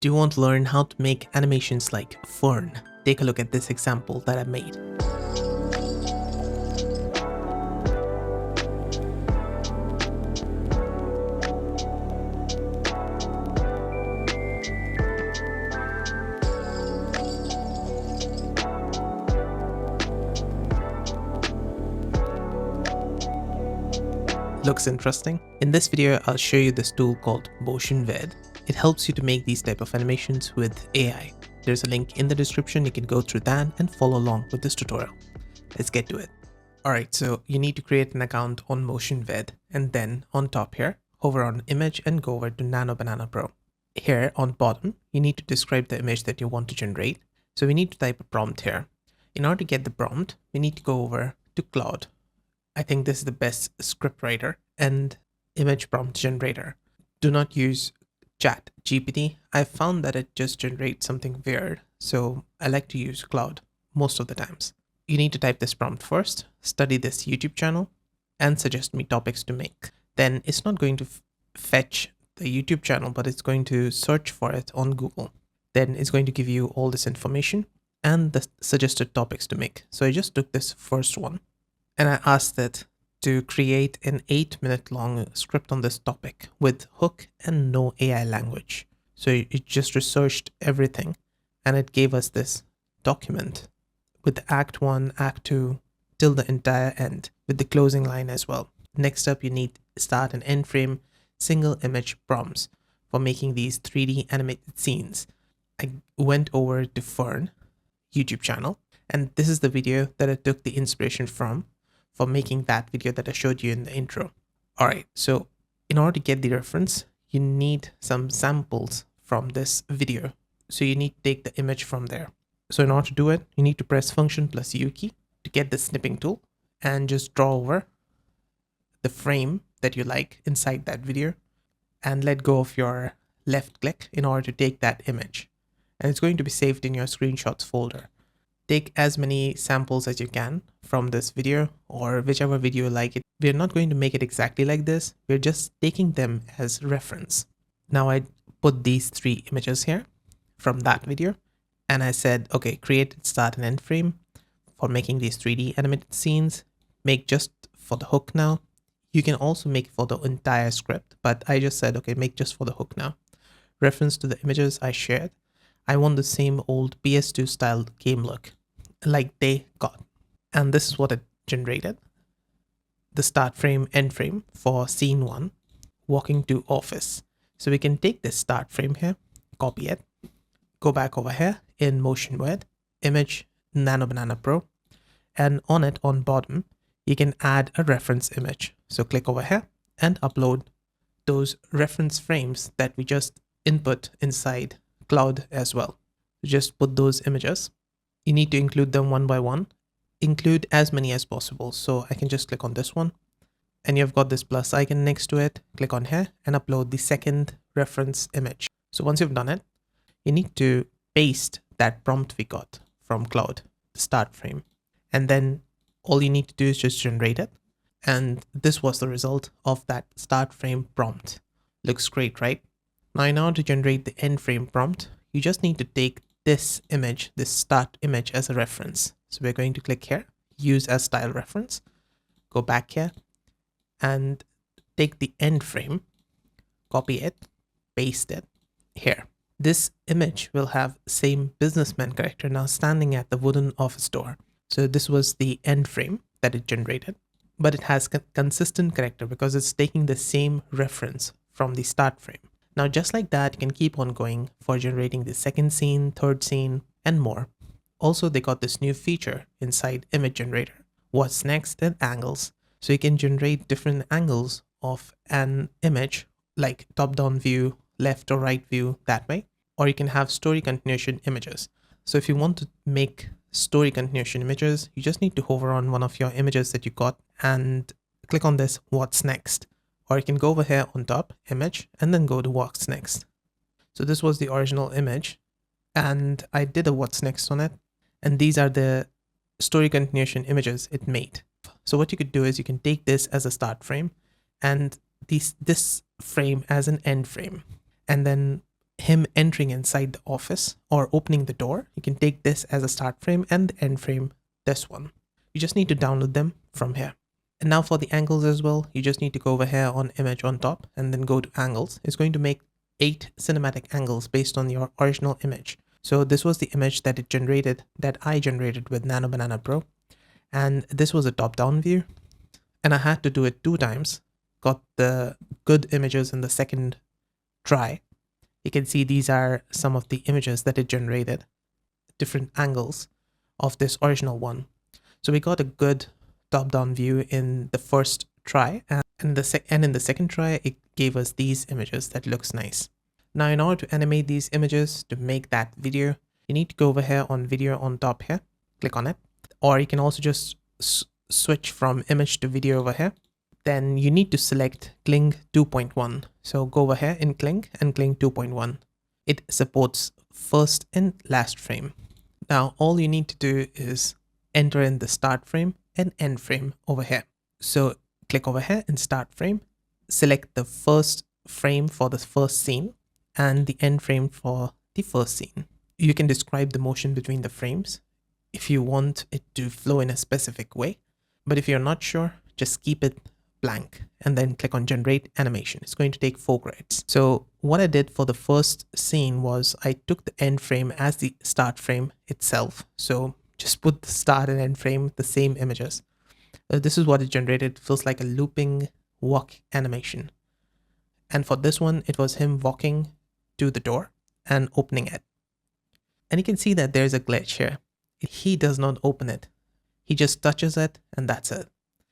Do you want to learn how to make animations like Fern? Take a look at this example that I made. Looks interesting? In this video, I'll show you this tool called Motion Ved. It helps you to make these type of animations with AI. There's a link in the description. You can go through that and follow along with this tutorial. Let's get to it. Alright, so you need to create an account on Motion Ved, and then on top here, hover on image and go over to Nano Banana Pro. Here on bottom, you need to describe the image that you want to generate. So we need to type a prompt here. In order to get the prompt, we need to go over to Cloud. I think this is the best script writer and image prompt generator. Do not use Chat GPT. I found that it just generates something weird, so I like to use Cloud most of the times. You need to type this prompt first, study this YouTube channel, and suggest me topics to make. Then it's not going to fetch the YouTube channel, but it's going to search for it on Google. Then it's going to give you all this information and the suggested topics to make. So I just took this first one and I asked it to create an 8-minute long script on this topic with hook and no AI language. So it just researched everything and it gave us this document with Act 1, Act 2 till the entire end with the closing line as well. Next up, you need start and end frame single image prompts for making these 3D animated scenes. I went over to Fern YouTube channel, and this is the video that I took the inspiration from for making that video that I showed you in the intro. Alright, so in order to get the reference, you need some samples from this video. So you need to take the image from there. So in order to do it, you need to press Function plus U key to get the snipping tool and just draw over the frame that you like inside that video and let go of your left click in order to take that image. And it's going to be saved in your screenshots folder. Take as many samples as you can from this video or whichever video you like it. We're not going to make it exactly like this. We're just taking them as reference. Now I put these 3 images here from that video and I said, okay, create start and end frame for making these 3D animated scenes. Make just for the hook now. You can also make for the entire script, but I just said, okay, make just for the hook now. Reference to the images I shared. I want the same old PS2 style game look like they got. And this is what it generated. The start frame, end frame for scene 1, walking to office. So we can take this start frame here, copy it, go back over here in Motion Ved, image Nano Banana Pro, and on it on bottom, you can add a reference image. So click over here and upload those reference frames that we just input inside Cloud as well. Just put those images. You need to include them one by one. Include as many as possible. So I can just click on this one and you've got this plus icon next to it. Click on here and upload the second reference image. So once you've done it, you need to paste that prompt we got from Cloud, the start frame. And then all you need to do is just generate it. And this was the result of that start frame prompt. Looks great, right? Now in order to generate the end frame prompt, you just need to take this image, this start image as a reference. So we're going to click here, use as style reference, go back here and take the end frame, copy it, paste it here. This image will have same businessman character now standing at the wooden office door. So this was the end frame that it generated, but it has consistent character because it's taking the same reference from the start frame. Now, just like that, you can keep on going for generating the second scene, third scene, and more. Also, they got this new feature inside image generator, what's next and angles. So you can generate different angles of an image like top-down view, left or right view that way, or you can have story continuation images. So if you want to make story continuation images, you just need to hover on one of your images that you got and click on this what's next. Or you can go over here on top, image, and then go to what's next. So this was the original image and I did a what's next on it. And these are the story continuation images it made. So what you could do is you can take this as a start frame and this frame as an end frame. And then him entering inside the office or opening the door, you can take this as a start frame and the end frame, this one. You just need to download them from here. And now for the angles as well, you just need to go over here on image on top and then go to angles. It's going to make 8 cinematic angles based on your original image. So this was the image that I generated with Nano Banana Pro. And this was a top-down view. And I had to do it 2 times. Got the good images in the second try. You can see these are some of the images that it generated, different angles of this original one. So we got a good top-down view in the first try, and in the second try, it gave us these images that looks nice. Now, in order to animate these images to make that video, you need to go over here on video on top here, click on it, or you can also just switch from image to video over here. Then you need to select Kling 2.1. So go over here in Kling and Kling 2.1. It supports first and last frame. Now, all you need to do is enter in the start frame and end frame over here. So click over here in start frame, select the first frame for the first scene and the end frame for the first scene. You can describe the motion between the frames if you want it to flow in a specific way. But if you're not sure, just keep it blank and then click on generate animation. It's going to take 4 credits. So what I did for the first scene was I took the end frame as the start frame itself. So just put the start and end frame, the same images. This is what it generated. It feels like a looping walk animation. And for this one, it was him walking to the door and opening it. And you can see that there's a glitch here. He does not open it. He just touches it and that's it.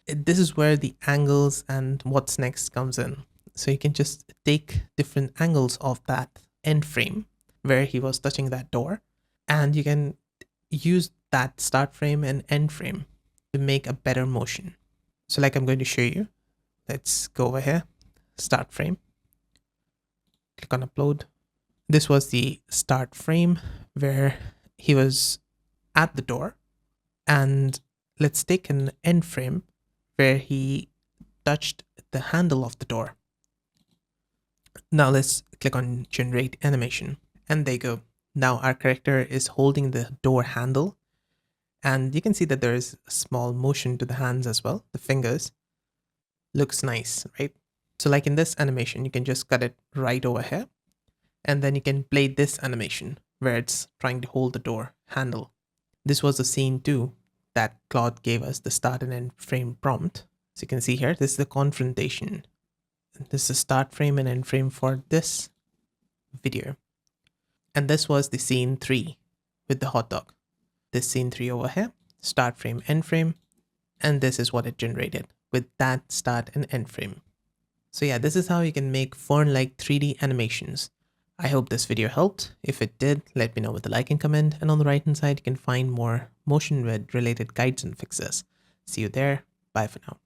This is where the angles and what's next comes in. So you can just take different angles of that end frame where he was touching that door, and you can use that start frame and end frame to make a better motion. So like I'm going to show you, let's go over here, start frame, click on upload. This was the start frame where he was at the door, and let's take an end frame where he touched the handle of the door. Now let's click on generate animation, and there you go. Now our character is holding the door handle, and you can see that there is a small motion to the hands as well. The fingers looks nice, right? So like in this animation, you can just cut it right over here, and then you can play this animation where it's trying to hold the door handle. This was the scene 2 that Claude gave us the start and end frame prompt. So you can see here, this is the confrontation. This is the start frame and end frame for this video. And this was the scene 3 with the hot dog. This scene 3 over here, start frame, end frame. And this is what it generated with that start and end frame. So yeah, this is how you can make Fern-like 3D animations. I hope this video helped. If it did, let me know with a like and comment. And on the right hand side, you can find more motion related guides and fixes. See you there. Bye for now.